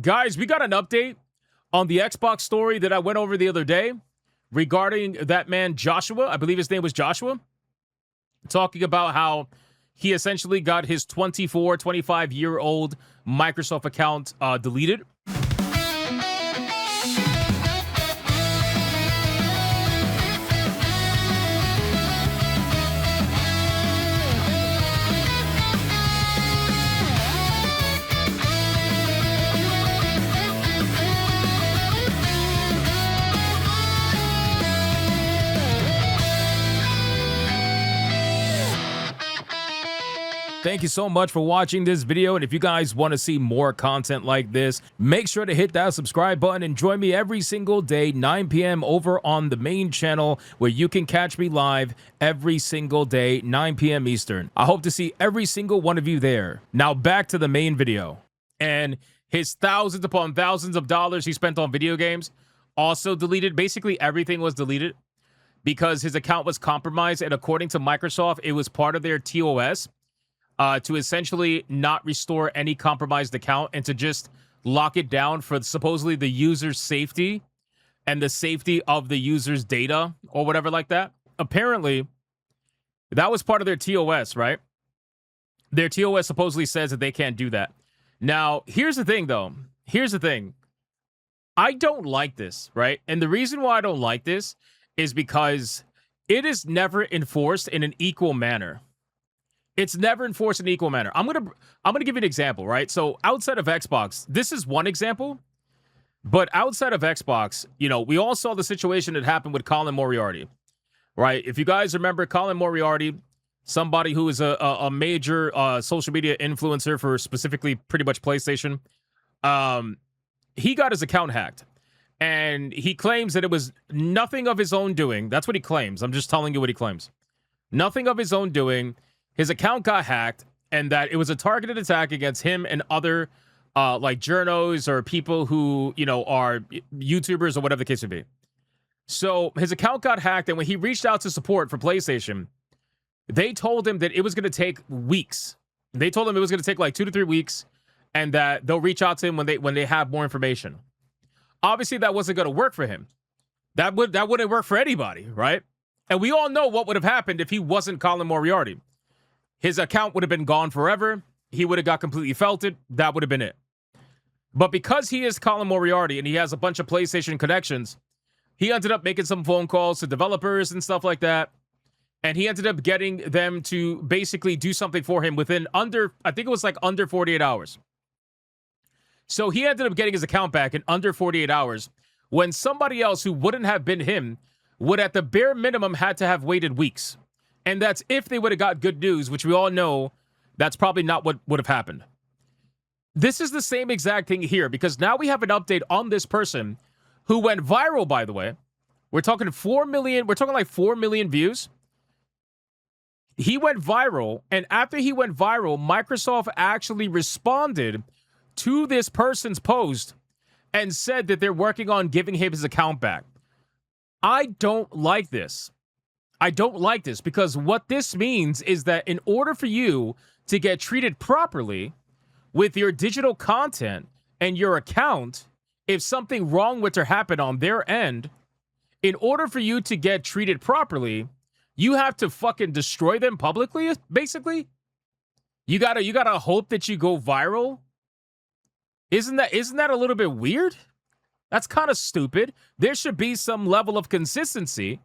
Guys, we got an update on the Xbox story that I went over the other day regarding that man Joshua. I believe his name was Joshua. Talking about how he essentially got his 25-year-old Microsoft account deleted. Thank you so much for watching this video, and if you guys want to see more content like this, make sure to hit that subscribe button and join me every single day, 9 p.m. over on the main channel, where you can catch me live every single day, 9 p.m. Eastern. I hope to see every single one of you there. Now back to the main video. And his thousands upon thousands of dollars he spent on video games also deleted. Basically everything was deleted because his account was compromised, and according to Microsoft, it was part of their TOS. To essentially not restore any compromised account and to just lock it down for supposedly the user's safety and the safety of the user's data or whatever like that. Apparently, that was part of their TOS, right? Their TOS supposedly says that they can't do that. Now, here's the thing, though. Here's the thing. I don't like this, right? And the reason why I don't like this is because it is never enforced in an equal manner. It's never enforced in an equal manner. I'm gonna give you an example, right? So outside of Xbox, this is one example, but outside of Xbox, you know, we all saw the situation that happened with Colin Moriarty, right? If you guys remember Colin Moriarty, somebody who is a major social media influencer for specifically pretty much PlayStation, he got his account hacked, and he claims that it was nothing of his own doing. That's what he claims. I'm just telling you what he claims. Nothing of his own doing. His account got hacked, and that it was a targeted attack against him and other like journos or people who, you know, are YouTubers or whatever the case would be. So his account got hacked, and when he reached out to support for PlayStation, they told him that it was going to take weeks. They told him it was going to take like 2 to 3 weeks, and that they'll reach out to him when they have more information. Obviously, that wasn't going to work for him. That wouldn't work for anybody, right? And we all know what would have happened if he wasn't Colin Moriarty. His account would have been gone forever. He would have got completely felted. That would have been it. But because he is Colin Moriarty and he has a bunch of PlayStation connections, he ended up making some phone calls to developers and stuff like that. And he ended up getting them to basically do something for him within I think it was like under 48 hours. So he ended up getting his account back in under 48 hours when somebody else who wouldn't have been him would at the bare minimum had to have waited weeks. And that's if they would have got good news, which we all know that's probably not what would have happened. This is the same exact thing here, because now we have an update on this person who went viral, by the way. We're talking 4 million. We're talking like 4 million views. He went viral, and after he went viral, Microsoft actually responded to this person's post and said that they're working on giving him his account back. I don't like this. I don't like this because what this means is that in order for you to get treated properly with your digital content and your account, if something wrong were to happen on their end, in order for you to get treated properly, you have to fucking destroy them publicly, basically. You gotta hope that you go viral. Isn't that a little bit weird? That's kind of stupid. There should be some level of consistency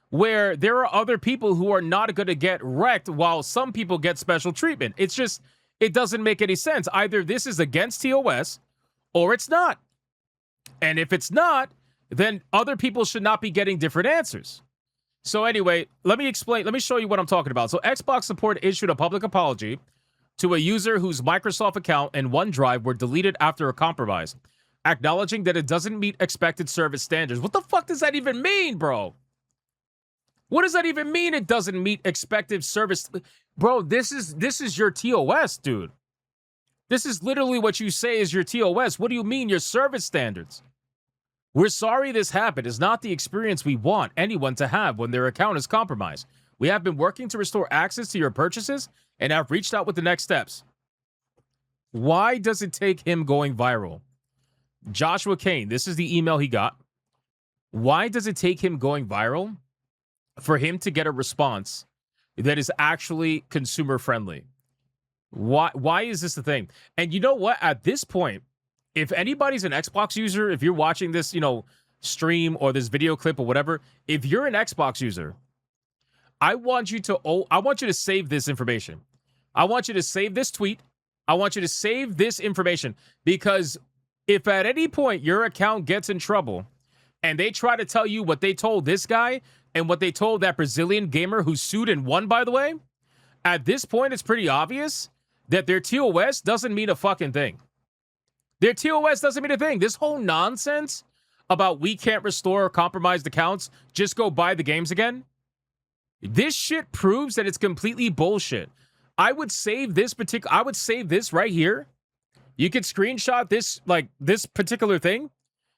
where there are other people who are not going to get wrecked while some people get special treatment. It's just, it doesn't make any sense. Either this is against TOS or it's not. And if it's not, then other people should not be getting different answers. So anyway, let me show you what I'm talking about. So Xbox support issued a public apology to a user whose Microsoft account and OneDrive were deleted after a compromise, acknowledging that it doesn't meet expected service standards. What the fuck does that even mean, bro? What does that even mean? It doesn't meet expected service. Bro, this is your TOS, dude. This is literally what you say is your TOS. What do you mean your service standards? We're sorry this happened. It's not the experience we want anyone to have when their account is compromised. We have been working to restore access to your purchases and have reached out with the next steps. Why does it take him going viral? Joshua Kane, this is the email he got. Why does it take him going viral for him to get a response that is actually consumer friendly? Why is this the thing? And you know what? At this point, if anybody's an Xbox user, if you're watching this, stream or this video clip or whatever, if you're an Xbox user, I want you to save this information. I want you to save this tweet. I want you to save this information, because if at any point your account gets in trouble and they try to tell you what they told this guy and what they told that Brazilian gamer who sued and won, by the way, at this point, it's pretty obvious that their TOS doesn't mean a fucking thing. Their TOS doesn't mean a thing. This whole nonsense about we can't restore compromised accounts, just go buy the games again. This shit proves that it's completely bullshit. I would save this right here. You could screenshot this, like this particular thing.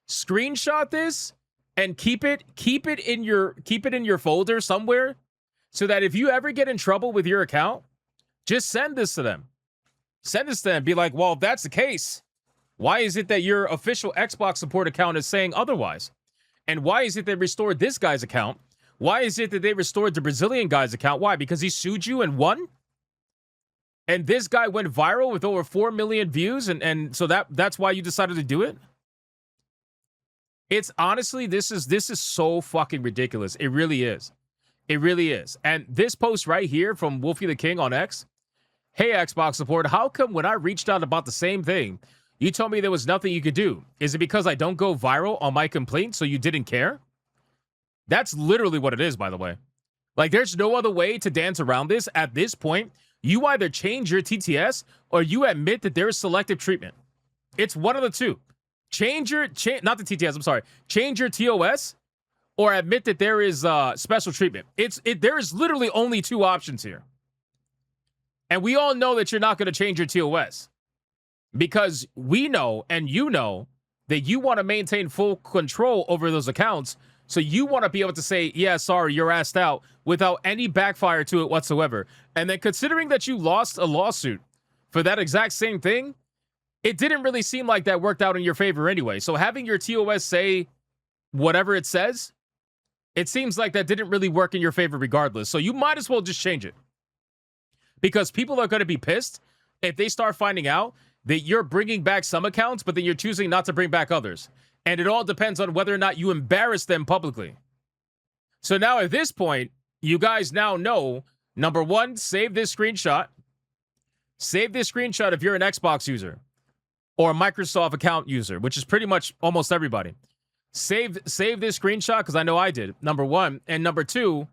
Screenshot this and keep it in your folder somewhere, so that if you ever get in trouble with your account, just send this to them. Send this to them. Be like, well, if that's the case, why is it that your official Xbox support account is saying otherwise? And why is it they restored this guy's account? Why is it that they restored the Brazilian guy's account? Why? Because he sued you and won? And this guy went viral with over 4 million views, and so that's why you decided to do it? It's honestly, this is so fucking ridiculous. It really is. It really is. And this post right here from Wolfie the King on X. Hey, Xbox support, how come when I reached out about the same thing, you told me there was nothing you could do? Is it because I don't go viral on my complaint, so you didn't care? That's literally what it is, by the way. Like, there's no other way to dance around this. At this point, you either change your TTS or you admit that there is selective treatment. It's one of the two. Change your TOS or admit that there is special treatment. There is literally only two options here. And we all know that you're not going to change your TOS, because we know and you know that you want to maintain full control over those accounts. So you want to be able to say, yeah, sorry, you're asked out, without any backfire to it whatsoever. And then considering that you lost a lawsuit for that exact same thing, it didn't really seem like that worked out in your favor anyway. So having your TOS say whatever it says, it seems like that didn't really work in your favor regardless. So you might as well just change it. Because people are going to be pissed if they start finding out that you're bringing back some accounts, but then you're choosing not to bring back others. And it all depends on whether or not you embarrass them publicly. So now at this point, you guys now know, number one, save this screenshot. Save this screenshot if you're an Xbox user or a Microsoft account user, which is pretty much almost everybody. Save this screenshot, because I know I did, number one. And number two,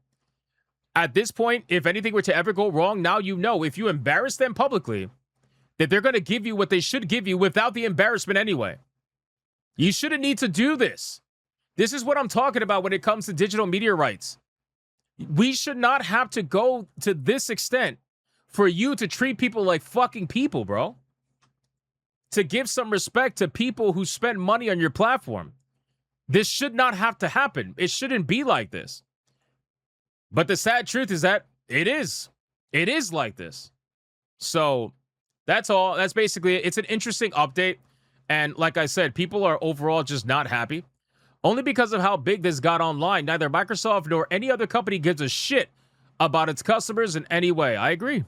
at this point, if anything were to ever go wrong, now you know if you embarrass them publicly, that they're going to give you what they should give you without the embarrassment anyway. You shouldn't need to do this. This is what I'm talking about when it comes to digital media rights. We should not have to go to this extent for you to treat people like fucking people, bro. To give some respect to people who spend money on your platform. This should not have to happen. It shouldn't be like this. But the sad truth is that it is. It is like this. So that's all. That's basically it. It's an interesting update. And like I said, people are overall just not happy. Only because of how big this got online. Neither Microsoft nor any other company gives a shit about its customers in any way. I agree.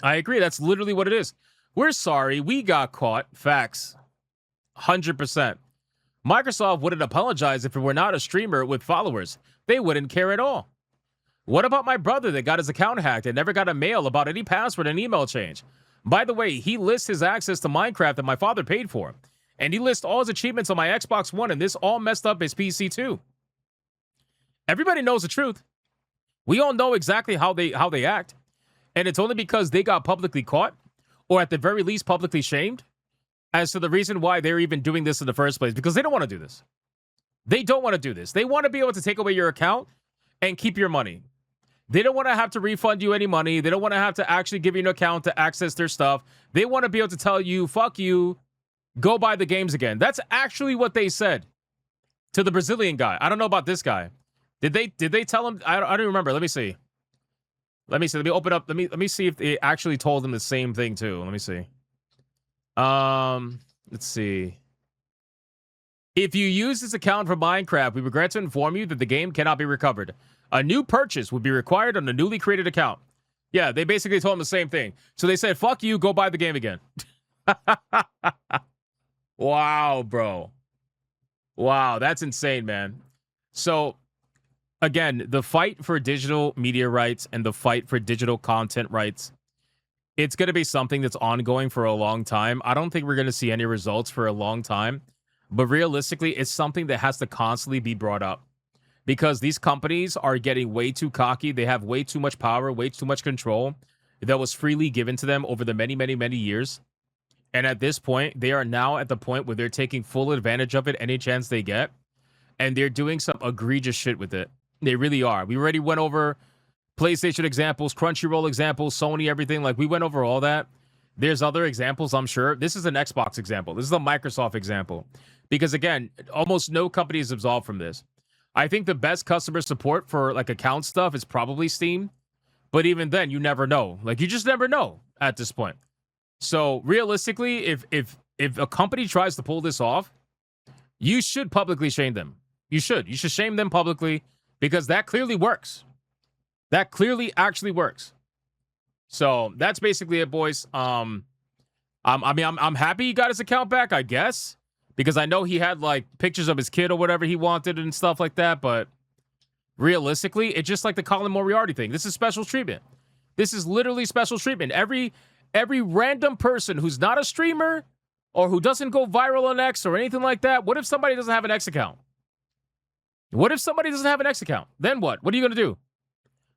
That's literally what it is. We're sorry. We got caught. Facts. 100%. Microsoft wouldn't apologize if it were not a streamer with followers. They wouldn't care at all. What about my brother that got his account hacked and never got a mail about any password and email change? By the way, he lists his access to Minecraft that my father paid for. And he lists all his achievements on my Xbox One, and this all messed up his PC too. Everybody knows the truth. We all know exactly how they act. And it's only because they got publicly caught, or at the very least publicly shamed, as to the reason why they're even doing this in the first place. Because they don't want to do this. They don't want to do this. They want to be able to take away your account and keep your money. They don't want to have to refund you any money. They don't want to have to actually give you an account to access their stuff. They want to be able to tell you, fuck you, go buy the games again. That's actually what they said to the Brazilian guy. I don't know about this guy. Did they tell him? I don't remember. Let me see. Let me open up. Let me see if they actually told him the same thing too. Let me see. Let's see. If you use this account for Minecraft, we regret to inform you that the game cannot be recovered. A new purchase would be required on a newly created account. Yeah, they basically told him the same thing. So they said, fuck you, go buy the game again. Wow, bro. Wow, that's insane, man. So, again, the fight for digital media rights and the fight for digital content rights, it's going to be something that's ongoing for a long time. I don't think we're going to see any results for a long time. But realistically, it's something that has to constantly be brought up because these companies are getting way too cocky. They have way too much power, way too much control that was freely given to them over the many, many, many years. And at this point, they are now at the point where they're taking full advantage of it any chance they get. And they're doing some egregious shit with it. They really are. We already went over PlayStation examples, Crunchyroll examples, Sony, everything. Like, we went over all that. There's other examples, I'm sure. This is an Xbox example. This is a Microsoft example. Because, again, almost no company is absolved from this. I think the best customer support for, like, account stuff is probably Steam. But even then, you never know. Like, you just never know at this point. So, realistically, if a company tries to pull this off, you should publicly shame them. You should. You should shame them publicly because that clearly works. That clearly actually works. So, that's basically it, boys. I'm happy he got his account back, I guess. Because I know he had, like, pictures of his kid or whatever he wanted and stuff like that. But realistically, it's just like the Colin Moriarty thing. This is special treatment. This is literally special treatment. Every random person who's not a streamer or who doesn't go viral on X or anything like that, what if somebody doesn't have an X account? What if somebody doesn't have an X account? Then what? What are you going to do?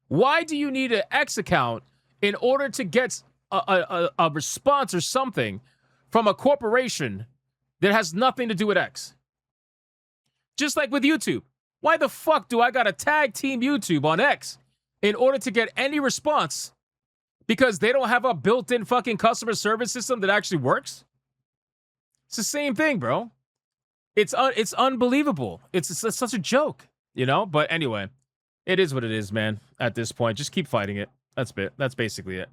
Why do you need an X account in order to get a response or something from a corporation that has nothing to do with X? Just like with YouTube. Why the fuck do I gotta tag team YouTube on X in order to get any response? Because they don't have a built-in fucking customer service system that actually works? It's the same thing, bro. It's unbelievable. It's such a joke, you know? But anyway, it is what it is, man. At this point, just keep fighting it. That's basically it.